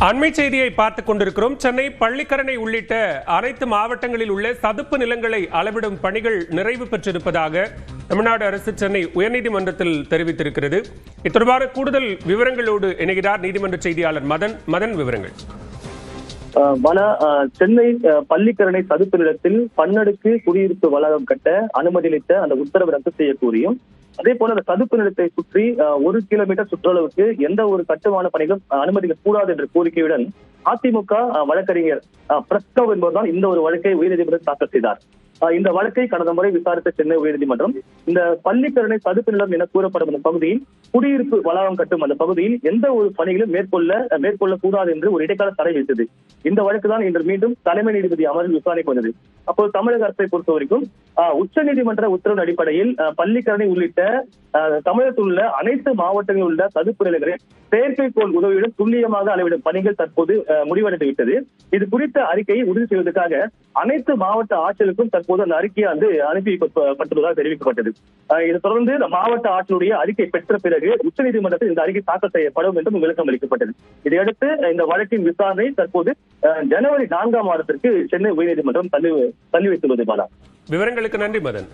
அண்மை செய்தியை பார்த்துக் கொண்டிருக்கிறோம். சென்னை பள்ளிக்கரணை உள்ளிட்ட அனைத்து மாவட்டங்களில் உள்ள சதுப்பு நிலங்களை அளவிடும் பணிகள் நிறைவு பெற்றிருப்பதாக தமிழ்நாடு அரசு சென்னை உயர்நீதிமன்றத்தில் தெரிவித்திருக்கிறது. இது தொடர்பான கூடுதல் விவரங்களோடு இணைகிறார் நீதிமன்ற செய்தியாளர் மதன். விவரங்கள். சென்னை பள்ளிக்கரணை சதுப்பு நிலத்தில் பன்னடுக்கு குடியிருப்பு வளாகம் கட்ட அனுமதியளித்த அந்த உத்தரவு ரத்து செய்ய கோரியும், அதே போல அந்த சதுப்பு நிலத்தை சுற்றி 1 கிலோமீட்டர் சுற்றளவுக்கு எந்த ஒரு கட்டுமான பணிகளும் அனுமதிக்க கூடாது என்ற கோரிக்கையுடன் அதிமுக வழக்கறிஞர் பிரஸ்கவ் என்பவர்தான் இந்த ஒரு வழக்கை உயர்நீதிமன்றத்தில் தாக்கல் செய்தார். இந்த வழக்கை கடந்த முறை விசாரித்த சென்னை உயர்நீதிமன்றம் இந்த பள்ளிக்கரணை சதுப்பு நிலம் என கூறப்படும் அந்த பகுதியில் குடியிருப்பு வளாகம் கட்டும் அந்த பகுதியில் எந்த ஒரு பணிகளும் மேற்கொள்ளக்கூடாது என்று ஒரு இடைக்கால தடை வைத்தது. இந்த வழக்கு தான் இன்று மீண்டும் தலைமை நீதிபதி அமர்வில் விசாரணைக்கு வந்தது. அப்போது தமிழக அரசை பொறுத்த வரைக்கும் உச்ச நீதிமன்ற உத்தரவின் அடிப்படையில் பள்ளிக்கரணை உள்ளிட்ட தமிழகத்தில் உள்ள அனைத்து மாவட்டங்களில் உள்ள சதுப்பு நிலங்களை செயற்கைக்கோள் உதவியுடன் துல்லியமாக அளவிடும் பணிகள் தற்போது முடிவடைந்து விட்டது. இது குறித்த அறிக்கையை உறுதி செய்வதற்காக அனைத்து மாவட்ட ஆட்சியர்களுக்கும் தற்போது அந்த அறிக்கையை அனுப்பப்பட்டுள்ளதாக தெரிவிக்கப்பட்டது. இதை தொடர்ந்து மாவட்ட ஆட்சியருடைய அறிக்கை பெற்ற பிறகு உச்சநீதிமன்றத்தில் இந்த அறிக்கை தாக்கல் செய்யப்படும் என்றும் விளக்கம் அளிக்கப்பட்டது. இதையடுத்து இந்த வழக்கின் விசாரணை தற்போது ஜனவரி 4ஆம் மாதத்திற்கு சென்னை உயர்நீதிமன்றம் தள்ளி வைத்துள்ளது. விவரங்களுக்கு நன்றி மதன்.